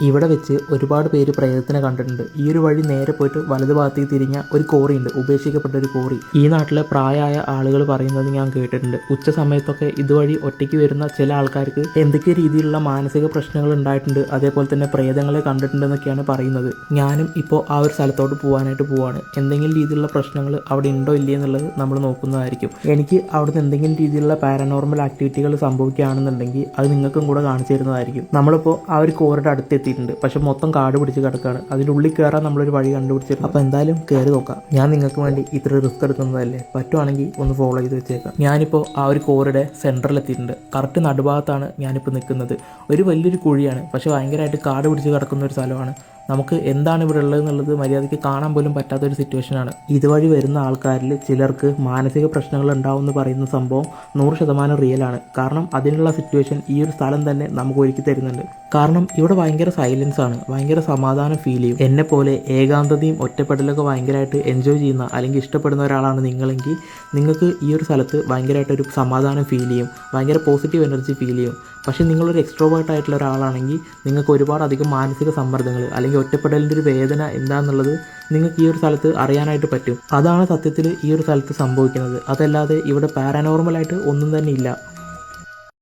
ഇവിടെ വെച്ച് ഒരുപാട് പേര് പ്രേതത്തിനെ കണ്ടിട്ടുണ്ട്. ഈ ഒരു വഴി നേരെ പോയിട്ട് വലതു ഭാഗത്തേക്ക് തിരിഞ്ഞ ഒരു കോറിയുണ്ട്, ഉപേക്ഷിക്കപ്പെട്ട ഒരു കോറി. ഈ നാട്ടിലെ പ്രായമായ ആളുകൾ പറയുന്നത് ഞാൻ കേട്ടിട്ടുണ്ട്. ഉച്ച സമയത്തൊക്കെ ഇതുവഴി ഒറ്റയ്ക്ക് വരുന്ന ചില ആൾക്കാർക്ക് എന്തൊക്കെ രീതിയിലുള്ള മാനസിക പ്രശ്നങ്ങൾ ഉണ്ടായിട്ടുണ്ട്, അതേപോലെ തന്നെ പ്രേതങ്ങളെ കണ്ടിട്ടുണ്ടെന്നൊക്കെയാണ് പറയുന്നത്. ഞാനും ഇപ്പോൾ ആ ഒരു സ്ഥലത്തോട്ട് പോകാനായിട്ട് പോവാണ്. എന്തെങ്കിലും രീതിയിലുള്ള പ്രശ്നങ്ങൾ അവിടെ ഉണ്ടോ ഇല്ലേ എന്നുള്ളത് നമ്മൾ നോക്കുന്നതായിരിക്കും. എനിക്ക് അവിടുന്ന് എന്തെങ്കിലും രീതിയിലുള്ള പാരനോർമൽ ആക്ടിവിറ്റികൾ സംഭവിക്കുകയാണെന്നുണ്ടെങ്കിൽ അത് നിങ്ങൾക്കും കൂടെ കാണിച്ചു തരുന്നതായിരിക്കും. നമ്മളിപ്പോൾ ആ ഒരു കോറിയുടെ അടുത്ത് എത്തിയിട്ടുണ്ട്. പക്ഷെ മൊത്തം കാട് പിടിച്ച് കിടക്കുകയാണ്. അതിൻ്റെ ഉള്ളിൽ കയറാൻ നമ്മളൊരു വഴി കണ്ടുപിടിച്ചിട്ടുണ്ട്. അപ്പോൾ എന്തായാലും കയറി നോക്കാം. ഞാൻ നിങ്ങൾക്ക് വേണ്ടി ഇത്ര റിസ്ക് എടുക്കുന്നതല്ലേ, പറ്റുവാണെങ്കിൽ ഒന്ന് ഫോളോ ചെയ്ത് വെച്ചേക്കാം. ഞാനിപ്പോൾ ആ ഒരു കോറിയുടെ സെൻറ്ററിൽ എത്തിയിട്ടുണ്ട്. കറക്റ്റ് നടുഭാഗത്താണ് ഞാനിപ്പോൾ നിൽക്കുന്നത്. ഒരു വലിയൊരു കുഴിയാണ്, പക്ഷെ ഭയങ്കരമായിട്ട് കാട് പിടിച്ച് കിടക്കുന്ന ഒരു സ്ഥലമാണ്. നമുക്ക് എന്താണ് ഇവിടെ ഉള്ളതെന്നുള്ളത് മര്യാദയ്ക്ക് കാണാൻ പോലും പറ്റാത്തൊരു സിറ്റുവേഷനാണ്. ഇതുവഴി വരുന്ന ആൾക്കാരിൽ ചിലർക്ക് മാനസിക പ്രശ്നങ്ങൾ ഉണ്ടാവുമെന്ന് പറയുന്ന സംഭവം 100% റിയലാണ്. കാരണം അതിനുള്ള സിറ്റുവേഷൻ ഈ ഒരു സ്ഥലം തന്നെ നമുക്ക് ഒരുക്കി തരുന്നുണ്ട്. കാരണം ഇവിടെ ഭയങ്കര സൈലൻസ് ആണ്, ഭയങ്കര സമാധാനം ഫീൽ ചെയ്യും. എന്നെപ്പോലെ ഏകാന്തതയും ഒറ്റപ്പെടലൊക്കെ ഭയങ്കരമായിട്ട് എൻജോയ് ചെയ്യുന്ന അല്ലെങ്കിൽ ഇഷ്ടപ്പെടുന്ന ഒരാളാണ് നിങ്ങളെങ്കിൽ നിങ്ങൾക്ക് ഈ ഒരു സ്ഥലത്ത് ഭയങ്കരമായിട്ടൊരു സമാധാനം ഫീൽ ചെയ്യും, ഭയങ്കര പോസിറ്റീവ് എനർജി ഫീൽ ചെയ്യും. പക്ഷേ നിങ്ങളൊരു എക്സ്ട്രോവേർട്ട് ആയിട്ടുള്ള ഒരാളാണെങ്കിൽ നിങ്ങൾക്ക് ഒരുപാട് അധികം മാനസിക സമ്മർദ്ദങ്ങൾ അല്ലെങ്കിൽ ഒറ്റപ്പെടലിൻ്റെ ഒരു വേദന എന്താണെന്നുള്ളത് നിങ്ങൾക്ക് ഈ ഒരു സ്ഥലത്ത് അറിയാനായിട്ട് പറ്റും. അതാണ് സത്യത്തിൽ ഈ ഒരു സ്ഥലത്ത് സംഭവിക്കുന്നത്. അതല്ലാതെ ഇവിടെ പാരാനോർമലായിട്ട് ഒന്നും തന്നെ ഇല്ല.